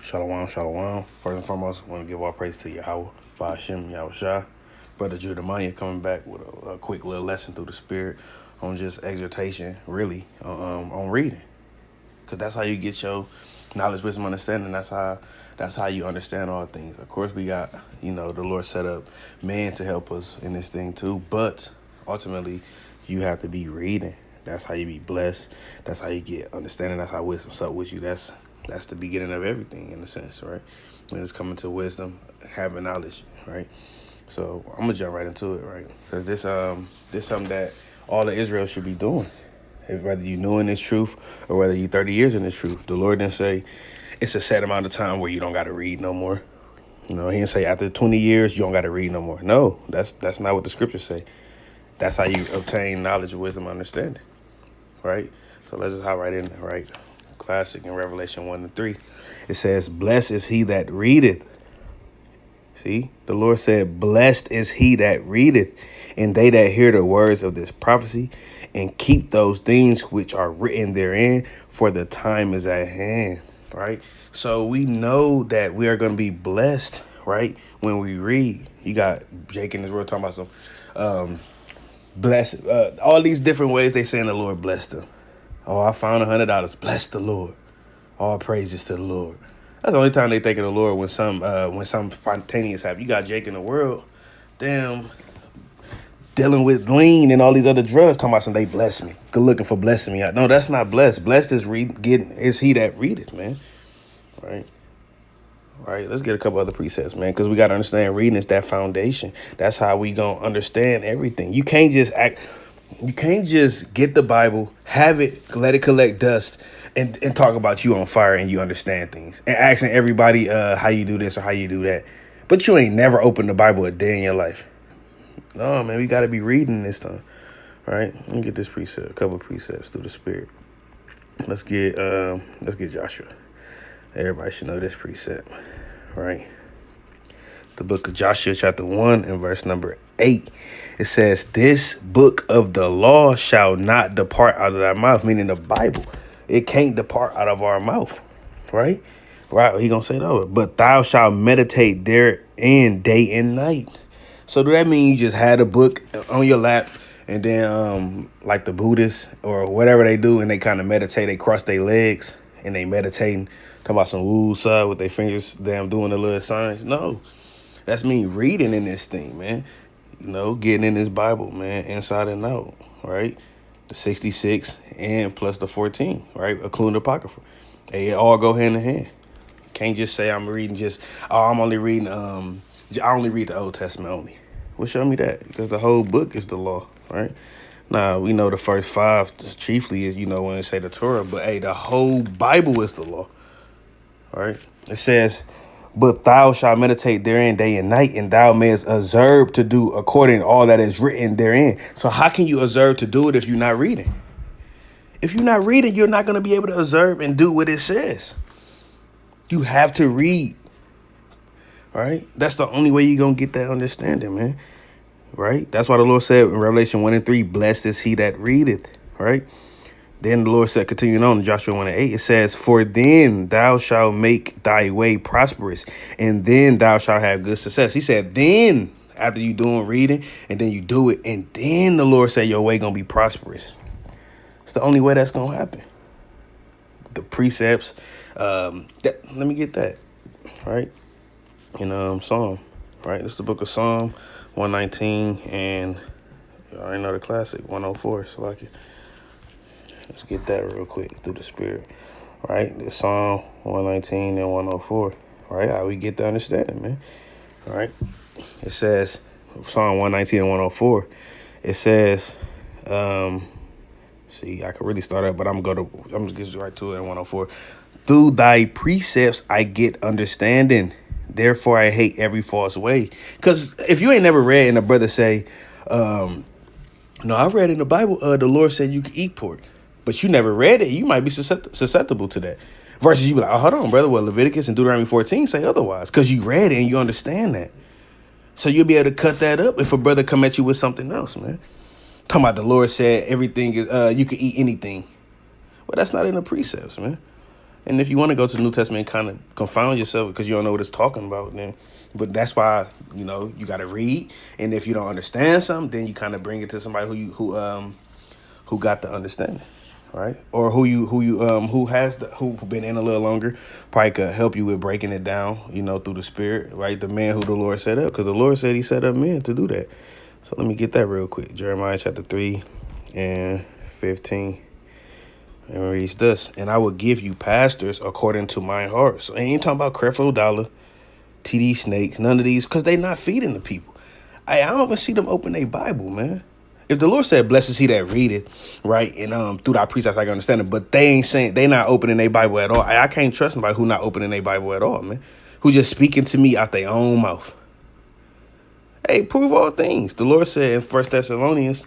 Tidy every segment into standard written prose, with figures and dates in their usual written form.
Shalom, shalom. First and foremost, I want to give all praise to Yahweh, Ba'ashem, Yahushua. Brother Judamanya coming back with a quick little lesson through the Spirit on just exhortation, really, on reading. Because that's how you get your knowledge, wisdom, understanding. That's how you understand all things. Of course, we got, the Lord set up man to help us in this thing too. But ultimately, you have to be reading. That's how you be blessed. That's how you get understanding. That's how wisdom's up with you. That's the beginning of everything in a sense, right? When it's coming to wisdom, having knowledge, right? So I'm gonna jump right into it, right? Because this something that all of Israel should be doing. Whether you know in this truth or whether you 30 years in this truth, the Lord didn't say it's a set amount of time where you don't got to read no more. He didn't say after 20 years you don't got to read no more. No, that's not what the scriptures say. That's how you obtain knowledge, wisdom, understanding, right? So let's just hop right in there, right? Classic in Revelation 1 and 3. It says, blessed is he that readeth. See, the Lord said, blessed is he that readeth, and they that hear the words of this prophecy, and keep those things which are written therein, for the time is at hand, right? So we know that we are going to be blessed, right, when we read. You got Jake in this world talking about some bless, all these different ways they saying the Lord blessed them. Oh, I found $100. Bless the Lord. All praises to the Lord. That's the only time they think of the Lord when some spontaneous happen. You got Jake in the world, damn, dealing with lean and all these other drugs, talking about some they bless me. Good looking for blessing me. No, that's not blessed. Blessed is he that readeth, man. Right. Right. Let's get a couple other precepts, man, because we got to understand reading is that foundation. That's how we gonna understand everything. You can't just get the Bible, have it, let it collect dust, and talk about you on fire and you understand things. And asking everybody how you do this or how you do that. But you ain't never opened the Bible a day in your life. No, man, we got to be reading this time. All right, let me get this precept, a couple of precepts through the Spirit. Let's get Joshua. Everybody should know this precept, right? The book of Joshua, chapter 1 and verse number 8. It says, this book of the law shall not depart out of thy mouth, meaning the Bible. It can't depart out of our mouth, right? Right, he gonna say that, but thou shalt meditate therein day and night. So do that mean you just had a book on your lap and then like the Buddhists or whatever they do and they kind of meditate, they cross their legs and they meditating, talking about some woo side with their fingers, damn doing the little signs? No. That's me reading in this thing, man. Getting in this Bible, man, inside and out, right? The 66 and plus the 14, right? Including the Apocrypha. They all go hand in hand. Can't just say I'm reading I'm only reading, I only read the Old Testament only. Well, show me that, because the whole book is the law, right? Now, we know the first 5 chiefly is, when they say the Torah, but hey, the whole Bible is the law, all right? It says, but thou shalt meditate therein day and night, and thou mayest observe to do according to all that is written therein. So how can you observe to do it if you're not reading? If you're not reading, you're not going to be able to observe and do what it says. You have to read. All right? That's the only way you're going to get that understanding, man. Right? That's why the Lord said in Revelation 1 and 3, blessed is he that readeth. Right? Then the Lord said, continuing on in Joshua 1 and 8, it says, for then thou shalt make thy way prosperous, and then thou shalt have good success. He said, then, after you doing reading, and then you do it, and then the Lord said your way going to be prosperous. It's the only way that's going to happen. The precepts, let me get that, right? In Psalm, right? This is the book of Psalm 119, and you already know the classic, 104, so like it. Let's get that real quick through the Spirit, right? It's Psalm 119 and 104, right? How we get the understanding, man, all right? It says, Psalm 119 and 104, it says, see, I could really start up, but I'm just get right to it in 104. Through thy precepts I get understanding, therefore I hate every false way. Because if you ain't never read and a brother say, no, I read in the Bible, the Lord said you could eat pork. But you never read it, you might be susceptible to that. Versus you be like, oh, hold on, brother. Well, Leviticus and Deuteronomy 14 say otherwise, because you read it and you understand that. So you'll be able to cut that up if a brother come at you with something else, man. Talking about the Lord said everything is, you can eat anything. Well, that's not in the precepts, man. And if you want to go to the New Testament and kind of confound yourself because you don't know what it's talking about, then, but that's why, you got to read. And if you don't understand something, then you kind of bring it to somebody who got the understanding, right? Or who been in a little longer, probably could help you with breaking it down, through the Spirit, right? The man who the Lord set up, because the Lord said He set up men to do that. So let me get that real quick. Jeremiah chapter 3 and 15. And it reads this: and I will give you pastors according to my heart. So ain't talking about Creflo Dollar, TD Snakes, none of these, because they not feeding the people. I don't even see them open their Bible, man. If the Lord said, "Blessed is he that readeth," right, and through thy precepts I can understand it, but they ain't saying, they not opening their Bible at all. I can't trust somebody who not opening their Bible at all, man. Who just speaking to me out their own mouth. Hey, prove all things. The Lord said in 1 Thessalonians,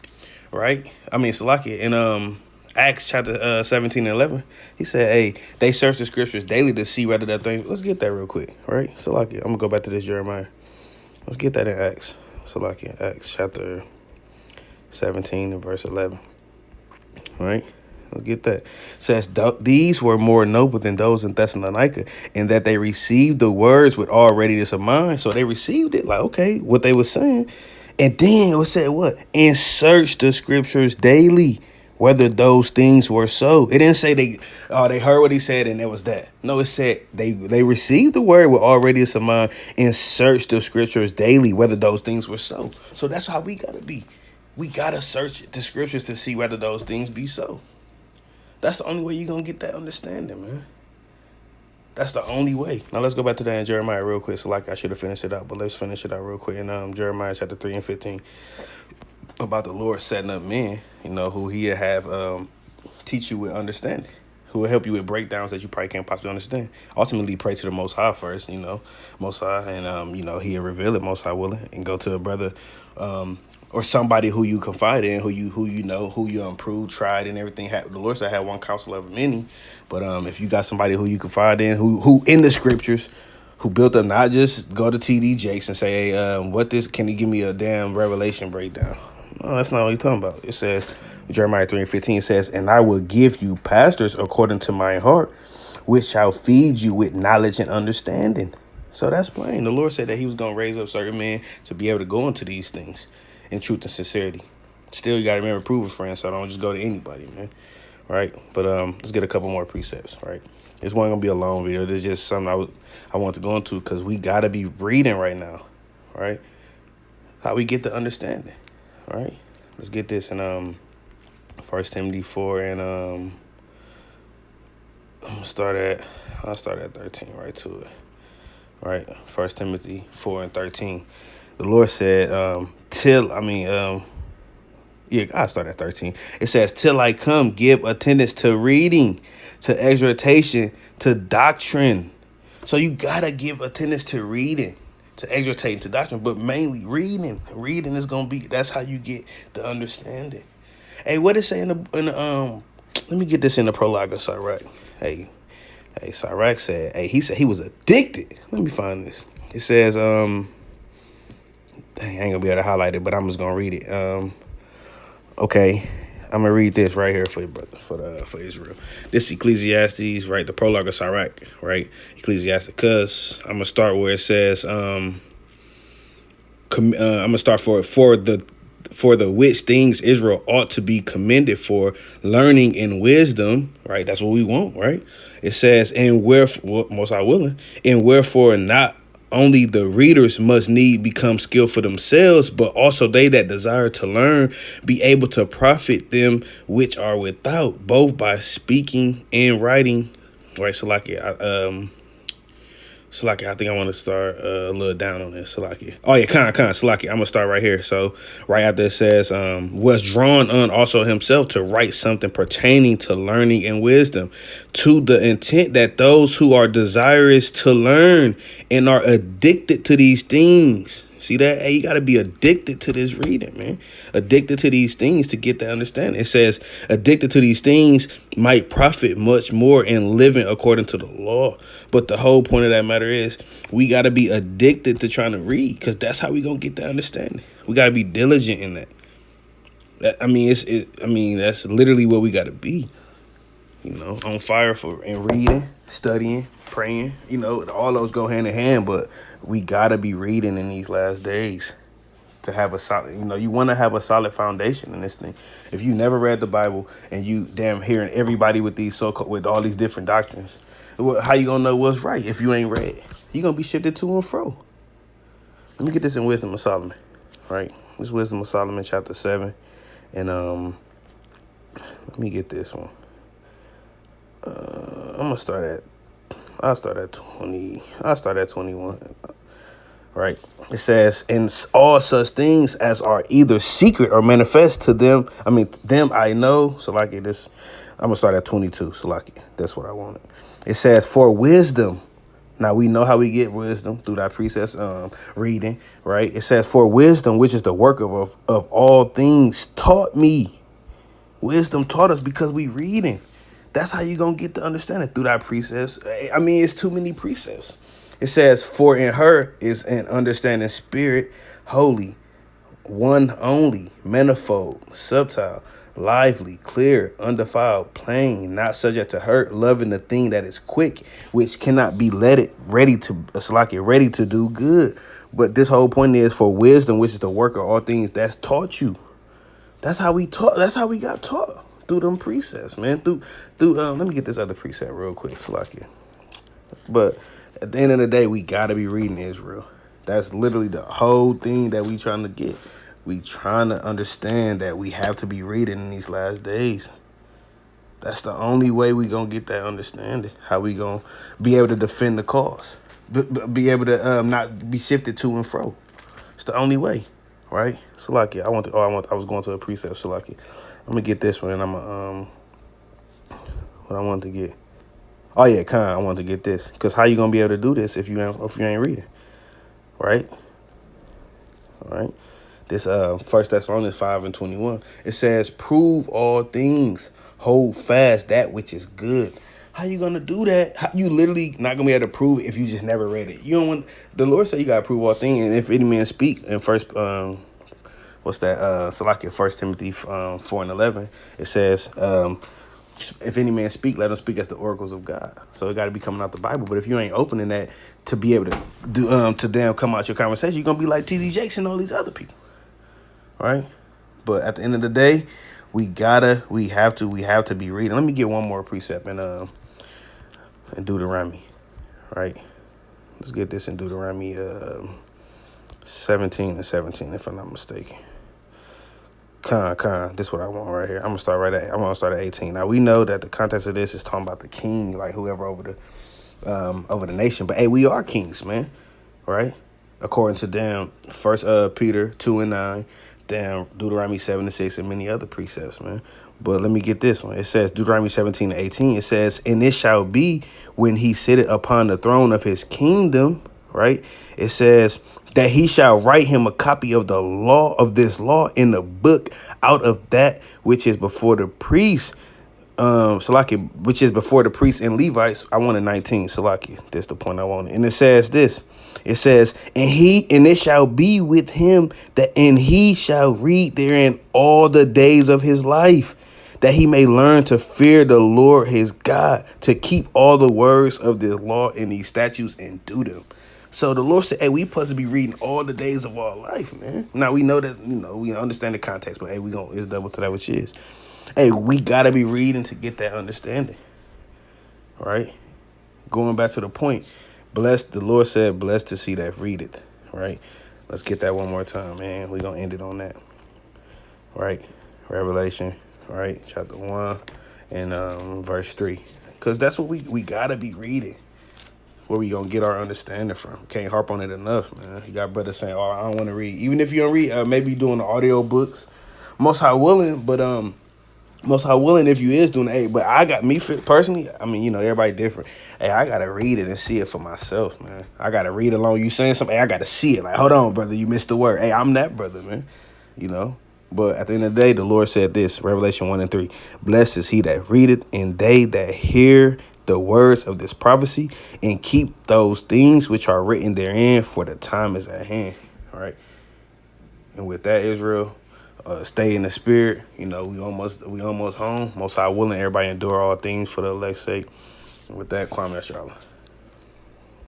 right? Salakia, in Acts chapter 17 and 11, He said, hey, they search the scriptures daily to see whether that thing. Let's get that real quick, right? Salakia, I'm going to go back to this Jeremiah. Let's get that in Acts. Salakia, Acts chapter 17 and verse 11, right? Let's get that. It says, these were more noble than those in Thessalonica, in that they received the words with all readiness of mind. So they received it like, okay, what they were saying. And then it said what? And search the scriptures daily, whether those things were so. It didn't say they heard what he said and it was that. No, it said they received the word with all readiness of mind and searched the scriptures daily, whether those things were so. So that's how we got to be. We got to search the scriptures to see whether those things be so. That's the only way you're going to get that understanding, man. That's the only way. Now let's go back to that in Jeremiah real quick. So like I should have finished it out, but let's finish it out real quick in Jeremiah chapter 3 and 15 about the Lord setting up men, who He'll have teach you with understanding, who will help you with breakdowns that you probably can't possibly understand. Ultimately, pray to the Most High first, Most High, and He'll reveal it, Most High willing, and go to a brother or somebody who you confide in, who you improved, tried, and everything. The Lord said I had one counselor over many, but if you got somebody who you confide in, who in the scriptures, who built up, not just go to TD Jakes and say, hey, can you give me a damn revelation breakdown? No, that's not what you're talking about. It says, Jeremiah 3 and 15 says, and I will give you pastors according to my heart, which shall feed you with knowledge and understanding. So that's plain. The Lord said that He was going to raise up certain men to be able to go into these things in truth and sincerity. Still, you got to remember, prove a friend, so don't just go to anybody, man. Right? But let's get a couple more precepts, right? This wasn't going to be a long video. This is just something I want to go into because we got to be reading right now, right? How we get the understanding, right? Let's get this in 1 Timothy 4 and I'll start at 13 right to it. Right, 1 Timothy 4 and 13. The Lord said, I'll start at 13. It says, till I come, give attendance to reading, to exhortation, to doctrine. So you got to give attendance to reading, to exhortating, to doctrine, but mainly reading. Reading is going to be, that's how you get the understanding. Hey, what it say in the let me get this in the prologue of Sirach. Hey, Sirach said, he said he was addicted. Let me find this. It says, I ain't gonna be able to highlight it, but I'm just gonna read it. Okay, I'm gonna read this right here for you, brother, for Israel. This is Ecclesiastes, right? The prologue of Sirach, right? Ecclesiasticus. I'm gonna start where it says, I'm gonna start for the which things Israel ought to be commended for, learning and wisdom, right? That's what we want, right? It says, and wherefore, most High willing, and wherefore not only the readers must need become skilled for themselves, but also they that desire to learn be able to profit them which are without, both by speaking and writing, right? Salaki, I think I want to start a little down on this. Salaki. Oh, yeah, Salaki. I'm going to start right here. So right after it says, was drawn on also himself to write something pertaining to learning and wisdom, to the intent that those who are desirous to learn and are addicted to these things. See that? Hey, you got to be addicted to this reading, man. Addicted to these things to get the understanding. It says, addicted to these things might profit much more in living according to the law. But the whole point of that matter is we got to be addicted to trying to read, because that's how we going to get the understanding. We got to be diligent in that. That's literally what we got to be. on fire for and reading, studying, praying. All those go hand in hand, but we gotta be reading in these last days to have a solid, you want to have a solid foundation in this thing. If you never read the Bible and you damn hearing everybody with these with all these different doctrines, how you gonna know what's right if you ain't read? You gonna be shifted to and fro. Let me get this in Wisdom of Solomon, right? This is Wisdom of Solomon, chapter 7, and let me get this one. I'll start at 20. I'll start at 21. Right. It says, "In all such things as are either secret or manifest to them, them I know." So like this, I'm gonna start at 22. So like that's what I wanted. It says, "For wisdom." Now we know how we get wisdom through that precepts, reading, right? It says, "For wisdom, which is the work of all things, taught me." Wisdom taught us because we reading. That's how you gonna get the understanding through that precepts. It's too many precepts. It says, "For in her is an understanding spirit, holy, one only, manifold, subtle, lively, clear, undefiled, plain, not subject to hurt, loving the thing that is quick, which cannot be ready to do good." But this whole point is for wisdom, which is the work of all things, that's taught you. That's how we taught. That's how we got taught through them precepts, man. Through. Let me get this other precept real quick, Salakia. But at the end of the day, we gotta be reading Israel. That's literally the whole thing that we trying to get. We trying to understand that we have to be reading in these last days. That's the only way we gonna get that understanding. How we gonna be able to defend the cause, be able to not be shifted to and fro. It's the only way, right? Salakia, I was going to a precept. Salakia, I'm gonna get this one, and I'm gonna what I wanted to get. Oh yeah, I wanted to get this, because how you gonna be able to do this if you ain't reading, right? All right. This 1 Thessalonians 5:21. It says, "Prove all things, hold fast that which is good." How you gonna do that? You literally not gonna be able to prove it if you just never read it. You don't want the Lord said you gotta prove all things, and if any man speak in what's that? So like in 1 Timothy 4:11, it says, "If any man speak, let him speak as the oracles of God." So it got to be coming out the Bible. But if you ain't opening that to be able to do to damn come out your conversation, you're gonna be like T.D. Jakes and all these other people, right? But at the end of the day, we have to be reading. Let me get one more precept in Deuteronomy, right? Let's get this in Deuteronomy 17:17, if I'm not mistaken. This is what I want right here. I'm gonna start at 18. Now we know that the context of this is talking about the king, like whoever over the nation. But hey, we are kings, man, right? According to damn First Peter 2:9, damn Deuteronomy 7:6, and many other precepts, man. But let me get this one. It says Deuteronomy 17:18. It says, "And it shall be when he sitteth upon the throne of his kingdom," right? It says that he shall write him a copy of the law of this law in the book out of that which is before the priests. Salaki, which is before the priests and Levites. I wanted 19. Salaki, that's the point I wanted. And it says this. It says, and it shall be with him and he shall read therein all the days of his life, that he may learn to fear the Lord his God, to keep all the words of this law and these statutes and do them. So the Lord said, hey, we supposed to be reading all the days of our life, man. Now we know that, we understand the context, but hey, it's double to that which is. Hey, we got to be reading to get that understanding, right? Going back to the point, blessed, the Lord said, blessed to see that readeth, right? Let's get that one more time, man. We're going to end it on that, right? Revelation, right? Chapter 1 and verse 3. Because that's what we got to be reading. Where we going to get our understanding from. Can't harp on it enough, man. You got brothers saying, oh, I don't want to read. Even if you don't read, maybe doing the audio books. Most high willing, but most high willing if you is doing it. Hey, but I got me personally, everybody different. Hey, I got to read it and see it for myself, man. I got to read along you saying something. Hey, I got to see it. Like, hold on, brother, you missed the word. Hey, I'm that brother, man. But at the end of the day, the Lord said this, Revelation 1 and 3, blessed is he that readeth and they that hear the words of this prophecy and keep those things which are written therein, for the time is at hand. All right. And with that, Israel, stay in the spirit. You know, we almost home. Most High willing, everybody endure all things for the elect's sake. And with that, Kwame Charlotte.